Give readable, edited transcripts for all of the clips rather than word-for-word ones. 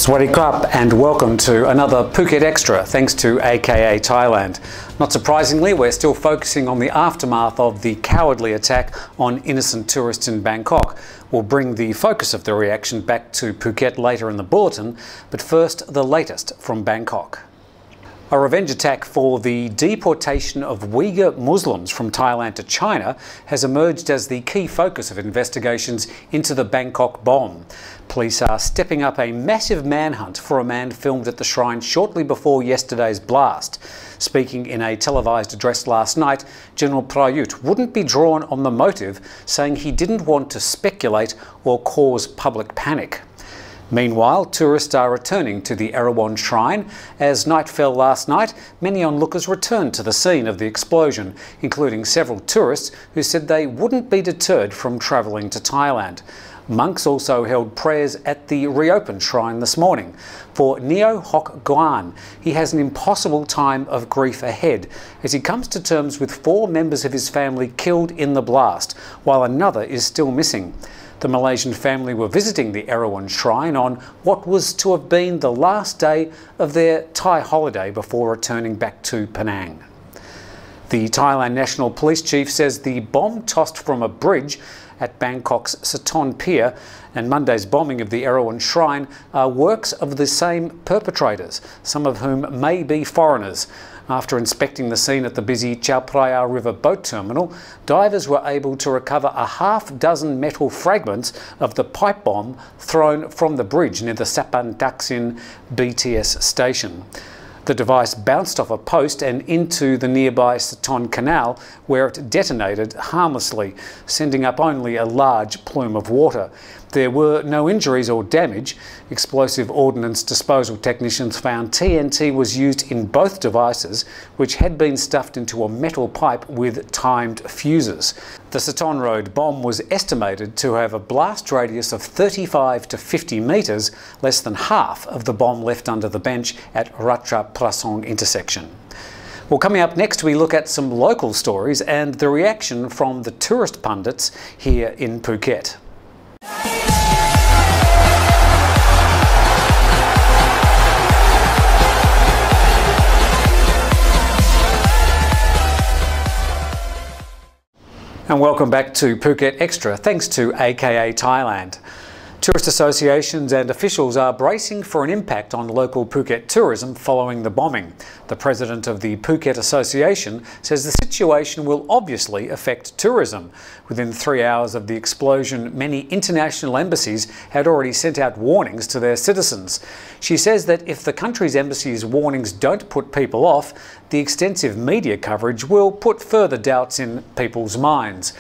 Swadee Krap and welcome to another Phuket Extra, thanks to AKA Thailand. Not surprisingly, we're still focusing on the aftermath of the cowardly attack on innocent tourists in Bangkok. We'll bring the focus of the reaction back to Phuket later in the bulletin, but first the latest from Bangkok. A revenge attack for the deportation of Uyghur Muslims from Thailand to China has emerged as the key focus of investigations into the Bangkok bomb. Police are stepping up a massive manhunt for a man filmed at the shrine shortly before yesterday's blast. Speaking in a televised address last night, General Prayut wouldn't be drawn on the motive, saying he didn't want to speculate or cause public panic. Meanwhile, tourists are returning to the Erawan shrine. As night fell last night, many onlookers returned to the scene of the explosion, including several tourists who said they wouldn't be deterred from travelling to Thailand. Monks also held prayers at the reopened shrine this morning. For Neo Hoc Guan, he has an impossible time of grief ahead as he comes to terms with 4 members of his family killed in the blast, while another is still missing. The Malaysian family were visiting the Erawan shrine on what was to have been the last day of their Thai holiday before returning back to Penang. The Thailand National Police Chief says the bomb tossed from a bridge at Bangkok's Saton Pier and Monday's bombing of the Erawan shrine are works of the same perpetrators, some of whom may be foreigners. After inspecting the scene at the busy Chao Phraya River boat terminal, divers were able to recover a half-dozen metal fragments of the pipe bomb thrown from the bridge near the Sapan Taksin BTS station. The device bounced off a post and into the nearby Saton Canal, where it detonated harmlessly, sending up only a large plume of water. There were no injuries or damage. Explosive ordnance disposal technicians found TNT was used in both devices, which had been stuffed into a metal pipe with timed fuses. The Saton Road bomb was estimated to have a blast radius of 35 to 50 metres, less than half of the bomb left under the bench at Ratcha Prasong intersection. Well, coming up next, we look at some local stories and the reaction from the tourist pundits here in Phuket. And welcome back to Phuket Extra, thanks to AKA Thailand. Tourist associations and officials are bracing for an impact on local Phuket tourism following the bombing. The president of the Phuket Association says the situation will obviously affect tourism. Within 3 hours of the explosion, many international embassies had already sent out warnings to their citizens. She says that if the country's embassy's warnings don't put people off, the extensive media coverage will put further doubts in people's minds.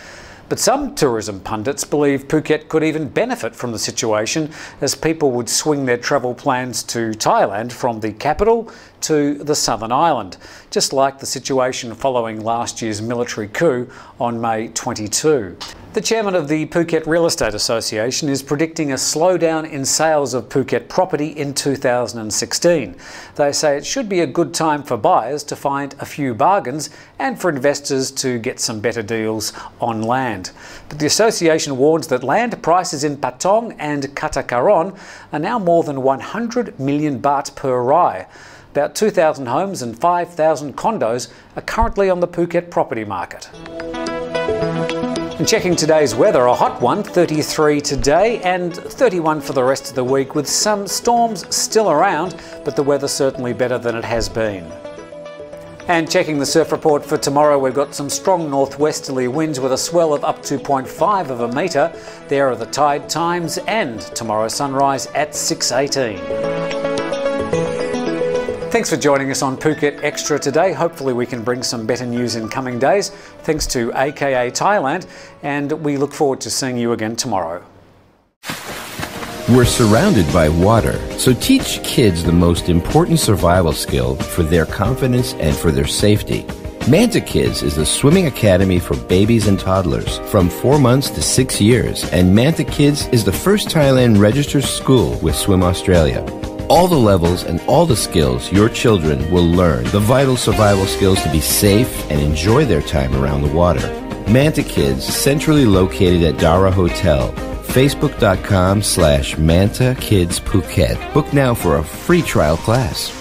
But some tourism pundits believe Phuket could even benefit from the situation, as people would swing their travel plans to Thailand from the capital to the southern island, just like the situation following last year's military coup on May 22. The chairman of the Phuket Real Estate Association is predicting a slowdown in sales of Phuket property in 2016. They say it should be a good time for buyers to find a few bargains and for investors to get some better deals on land. But the association warns that land prices in Patong and Katakaron are now more than 100 million baht per rai. About 2,000 homes and 5,000 condos are currently on the Phuket property market. And checking today's weather, a hot one, 33 today and 31 for the rest of the week, with some storms still around, but the weather certainly better than it has been. And checking the surf report for tomorrow, we've got some strong northwesterly winds with a swell of up to 0.5 of a metre. There are the tide times and tomorrow's sunrise at 6:18. Thanks for joining us on Phuket Extra today. Hopefully we can bring some better news in coming days, thanks to AKA Thailand, and we look forward to seeing you again tomorrow. We're surrounded by water, so teach kids the most important survival skill for their confidence and for their safety. Manta Kids is the swimming academy for babies and toddlers from 4 months to 6 years, and Manta Kids is the first Thailand registered school with Swim Australia. All the levels and all the skills your children will learn, the vital survival skills to be safe and enjoy their time around the water. Manta Kids, centrally located at Dara Hotel, facebook.com/MantaKidsPhuket. Book now for a free trial class.